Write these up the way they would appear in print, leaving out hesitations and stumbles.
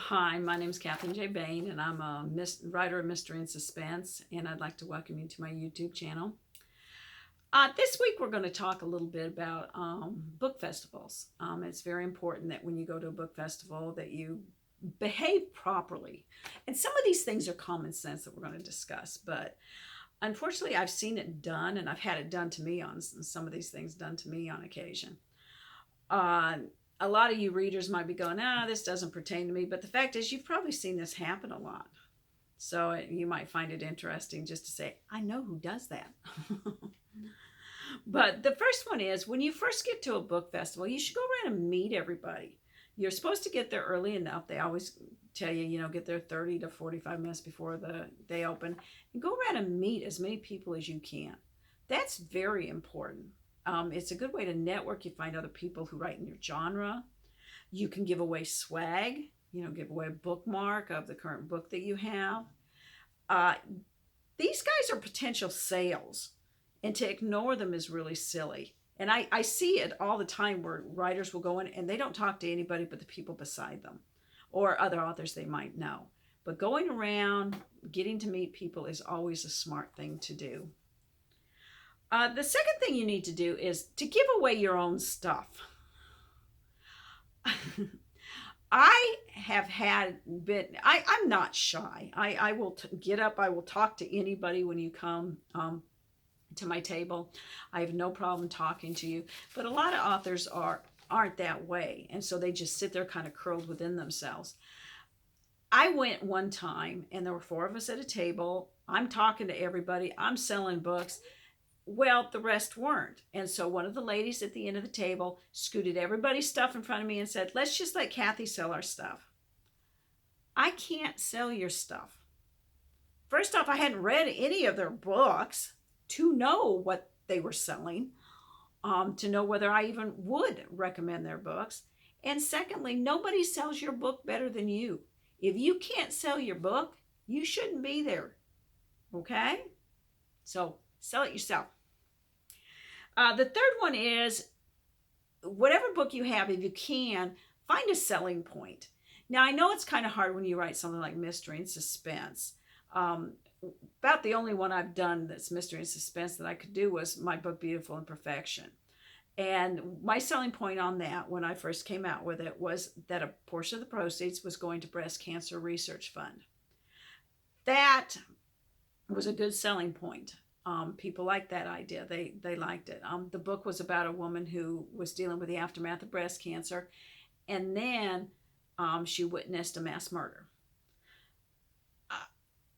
Hi, my name is Catherine J. Bain, and I'm a writer of mystery and suspense, and I'd like to welcome you to my YouTube channel. This week, we're going to talk a little bit about book festivals. It's very important that when you go to a book festival that you behave properly. And some of these things are common sense that we're going to discuss, but unfortunately, I've seen it done, and I've had it done to me on some of these things done to me on occasion. A lot of you readers might be going, this doesn't pertain to me. But the fact is, you've probably seen this happen a lot. So you might find it interesting just to say, I know who does that. But the first one is, when you first get to a book festival, you should go around and meet everybody. You're supposed to get there early enough. They always tell you, get there 30 to 45 minutes before they open. And go around and meet as many people as you can. That's very important. It's a good way to network. You find other people who write in your genre. You can give away swag, give away a bookmark of the current book that you have. These guys are potential sales, and to ignore them is really silly. And I see it all the time where writers will go in and they don't talk to anybody but the people beside them or other authors they might know. But going around, getting to meet people is always a smart thing to do. The second thing you need to do is to give away your own stuff. I have I'm not shy. I will get up. I will talk to anybody when you come to my table. I have no problem talking to you. But a lot of authors aren't that way. And so they just sit there kind of curled within themselves. I went one time and there were 4 of us at a table. I'm talking to everybody. I'm selling books. Well, the rest weren't. And so one of the ladies at the end of the table scooted everybody's stuff in front of me and said, let's just let Kathy sell our stuff. I can't sell your stuff. First off, I hadn't read any of their books to know what they were selling, to know whether I even would recommend their books. And secondly, nobody sells your book better than you. If you can't sell your book, you shouldn't be there. Okay? So sell it yourself. The third one is, whatever book you have, if you can, find a selling point. Now, I know it's kind of hard when you write something like mystery and suspense. About the only one I've done that's mystery and suspense that I could do was my book, Beautiful Imperfection. And my selling point on that, when I first came out with it, was that a portion of the proceeds was going to Breast Cancer Research Fund. That was a good selling point. People liked that idea. They liked it. The book was about a woman who was dealing with the aftermath of breast cancer, and then she witnessed a mass murder.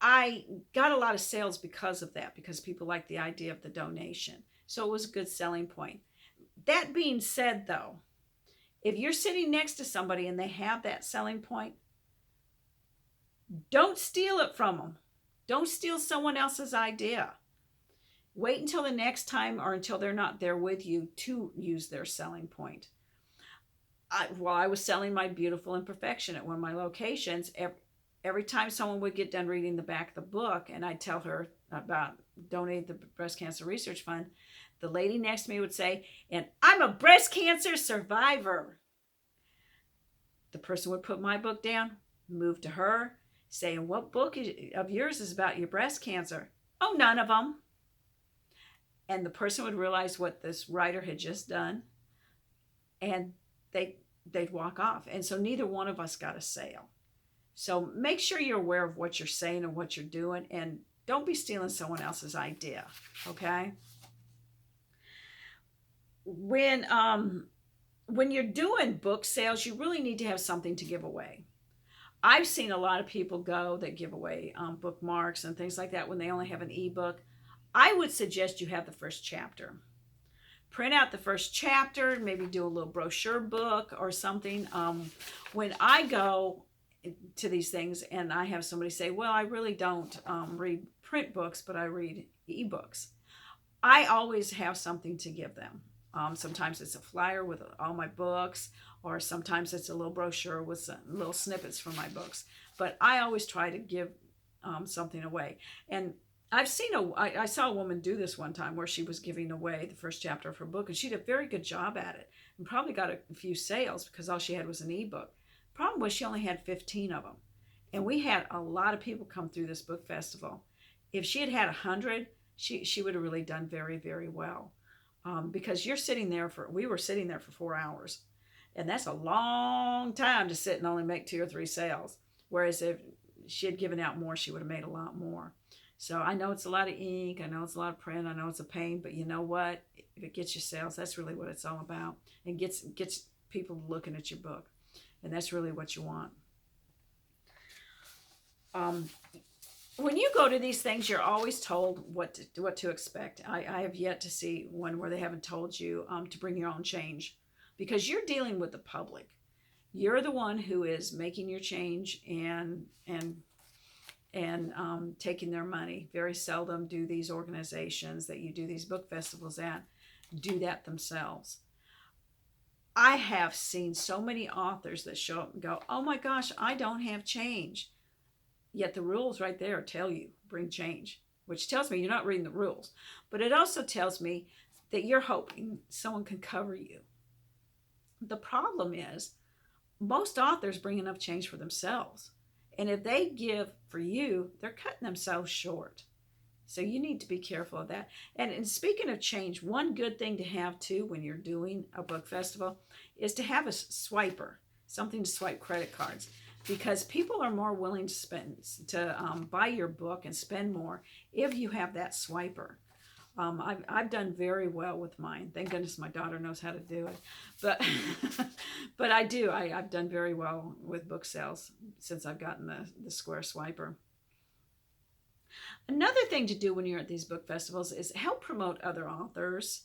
I got a lot of sales because of that, because people liked the idea of the donation. So it was a good selling point. That being said, though, if you're sitting next to somebody and they have that selling point, don't steal it from them. Don't steal someone else's idea. Wait until the next time or until they're not there with you to use their selling point. While I was selling my Beautiful Imperfection at one of my locations, every time someone would get done reading the back of the book and I'd tell her about donate the Breast Cancer Research Fund, the lady next to me would say, and I'm a breast cancer survivor. The person would put my book down, move to her, saying, what book of yours is about your breast cancer? Oh, none of them. And the person would realize what this writer had just done, and they'd walk off. And so neither one of us got a sale. So make sure you're aware of what you're saying and what you're doing, and don't be stealing someone else's idea, okay? When you're doing book sales, you really need to have something to give away. I've seen a lot of people go that give away bookmarks and things like that when they only have an ebook. I would suggest you have the first chapter. Print out the first chapter, maybe do a little brochure book or something. When I go to these things and I have somebody say, well, I really don't read print books, but I read ebooks, I always have something to give them. Sometimes it's a flyer with all my books, or sometimes it's a little brochure with some little snippets from my books. But I always try to give something away. And I saw a woman do this one time where she was giving away the first chapter of her book, and she did a very good job at it and probably got a few sales because all she had was an ebook. Problem was she only had 15 of them. And we had a lot of people come through this book festival. If she had had 100, she would have really done very, very well. Because we were sitting there for 4 hours. And that's a long time to sit and only make 2 or 3 sales. Whereas if she had given out more, she would have made a lot more. So I know it's a lot of ink. I know it's a lot of print. I know it's a pain. But you know what? If it gets you sales, that's really what it's all about. And gets people looking at your book. And that's really what you want. When you go to these things, you're always told what to expect. I have yet to see one where they haven't told you to bring your own change, because you're dealing with the public. You're the one who is making your change and taking their money. Very seldom do these organizations that you do these book festivals at do that themselves. I have seen so many authors that show up and go, oh my gosh, I don't have change. Yet the rules right there tell you, bring change, which tells me you're not reading the rules. But it also tells me that you're hoping someone can cover you. The problem is most authors bring enough change for themselves. And if they give for you, they're cutting themselves short. So you need to be careful of that. And speaking of change, one good thing to have too when you're doing a book festival is to have a swiper, something to swipe credit cards. Because people are more willing to buy your book and spend more if you have that swiper. I've done very well with mine. Thank goodness my daughter knows how to do it. But but I do. I've done very well with book sales since I've gotten the square swiper. Another thing to do when you're at these book festivals is help promote other authors.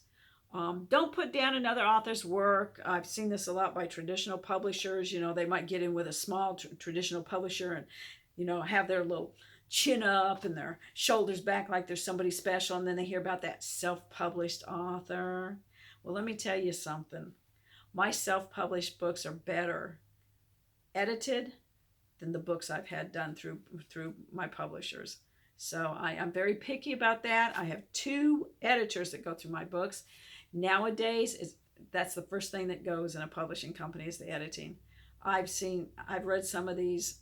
Don't put down another author's work. I've seen this a lot by traditional publishers. You know, they might get in with a small traditional publisher and, you know, have their little chin up and their shoulders back like there's somebody special. And then they hear about that self-published author. Well, let me tell you something. My self-published books are better edited than the books I've had done through my publishers. So I'm very picky about that. I have 2 editors that go through my books. Nowadays, that's the first thing that goes in a publishing company is the editing. I've read some of these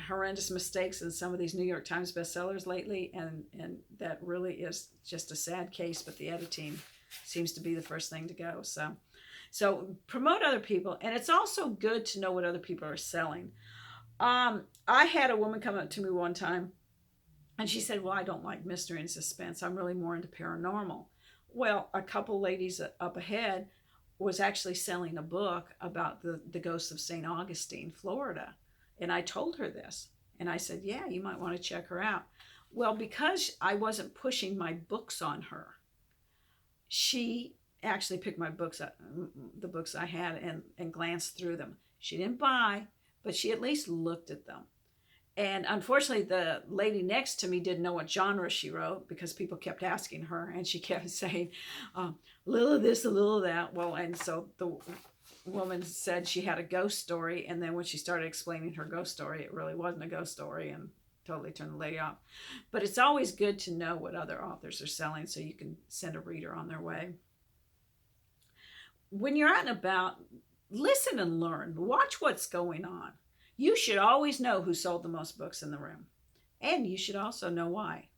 horrendous mistakes in some of these New York Times bestsellers lately, and that really is just a sad case, but the editing seems to be the first thing to go. So promote other people, and it's also good to know what other people are selling. I had a woman come up to me one time, and she said, well, I don't like mystery and suspense. I'm really more into paranormal. Well, a couple ladies up ahead was actually selling a book about the ghosts of St. Augustine, Florida. And I told her this. And I said, yeah, you might want to check her out. Well, because I wasn't pushing my books on her, she actually picked my books up, the books I had, and glanced through them. She didn't buy, but she at least looked at them. And unfortunately, the lady next to me didn't know what genre she wrote because people kept asking her, and she kept saying, a little of this, a little of that. Well, and so the woman said she had a ghost story, and then when she started explaining her ghost story, it really wasn't a ghost story, and totally turned the lady off. But it's always good to know what other authors are selling so you can send a reader on their way. When you're out and about, listen and learn. Watch what's going on. You should always know who sold the most books in the room. And you should also know why.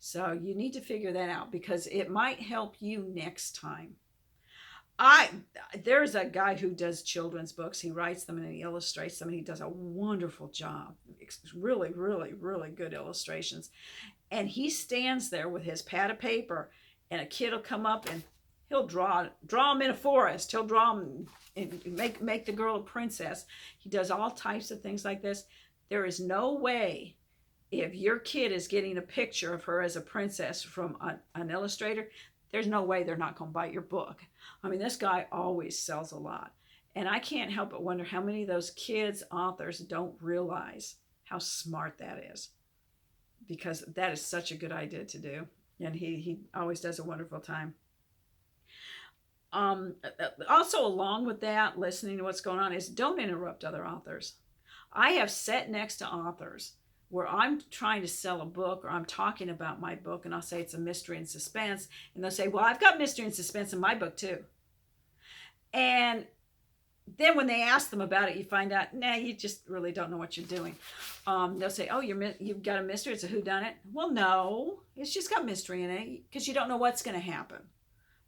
So you need to figure that out because it might help you next time. There's a guy who does children's books. He writes them and he illustrates them, and he does a wonderful job. It's really, really, really good illustrations. And he stands there with his pad of paper, and a kid will come up and he'll draw him in a forest. He'll draw him and make the girl a princess. He does all types of things like this. There is no way, if your kid is getting a picture of her as a princess from an illustrator, there's no way they're not going to buy your book. I mean, this guy always sells a lot. And I can't help but wonder how many of those kids, authors, don't realize how smart that is. Because that is such a good idea to do. And he always does a wonderful time. Also, along with that, listening to what's going on, is don't interrupt other authors. I have sat next to authors where I'm trying to sell a book or I'm talking about my book, and I'll say it's a mystery and suspense, and they'll say, well, I've got mystery and suspense in my book too. And then when they ask them about it, you find out, nah, you just really don't know what you're doing. They'll say, oh, you've got a mystery. It's a whodunit. Well, no, it's just got mystery in it because you don't know what's going to happen.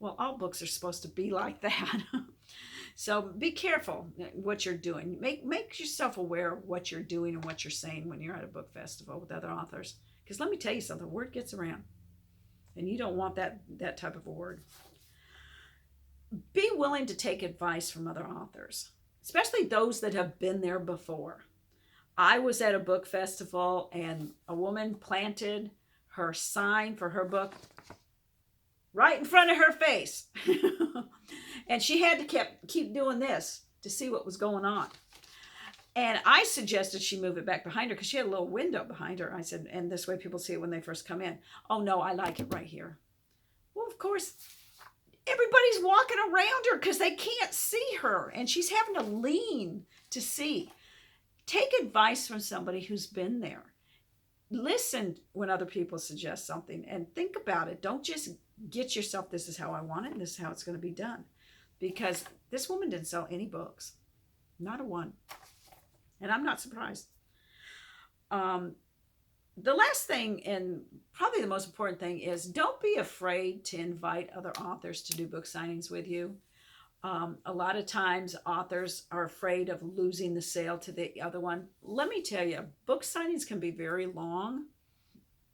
Well, all books are supposed to be like that. So be careful what you're doing. Make yourself aware of what you're doing and what you're saying when you're at a book festival with other authors. Because let me tell you something, word gets around, and you don't want that type of a word. Be willing to take advice from other authors, especially those that have been there before. I was at a book festival and a woman planted her sign for her book right in front of her face. And she had to keep doing this to see what was going on. And I suggested she move it back behind her because she had a little window behind her. I said, and this way people see it when they first come in. Oh, no, I like it right here. Well, of course, everybody's walking around her because they can't see her. And she's having to lean to see. Take advice from somebody who's been there. Listen when other people suggest something and think about it. Don't just get yourself, this is how I want it and this is how it's going to be done. Because this woman didn't sell any books. Not a one. And I'm not surprised. The last thing, and probably the most important thing, is don't be afraid to invite other authors to do book signings with you. A lot of times authors are afraid of losing the sale to the other one. Let me tell you, book signings can be very long.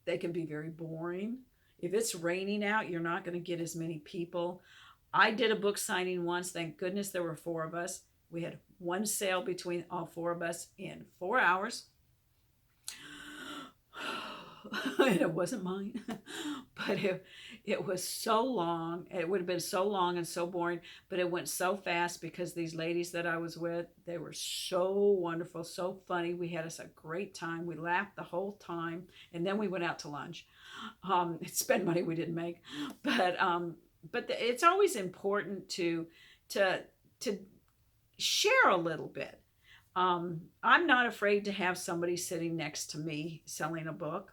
They can be very boring. If it's raining out, you're not going to get as many people. I did a book signing once. Thank goodness there were 4 of us. We had one sale between all 4 of us in 4 hours. And it wasn't mine, but it was so long. It would have been so long and so boring, but it went so fast because these ladies that I was with, they were so wonderful, so funny. We had us a great time. We laughed the whole time, and then we went out to lunch. Spend money we didn't make, but it's always important to share a little bit. I'm not afraid to have somebody sitting next to me selling a book.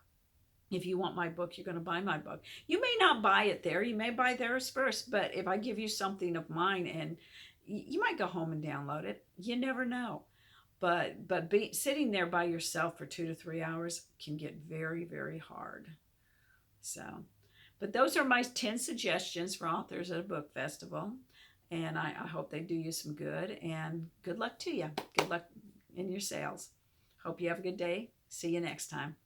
If you want my book, you're going to buy my book. You may not buy it there. You may buy theirs first. But if I give you something of mine, and you might go home and download it, you never know. But sitting there by yourself for 2 to 3 hours can get very, very hard. So, but those are my 10 suggestions for authors at a book festival. And I hope they do you some good. And good luck to you. Good luck in your sales. Hope you have a good day. See you next time.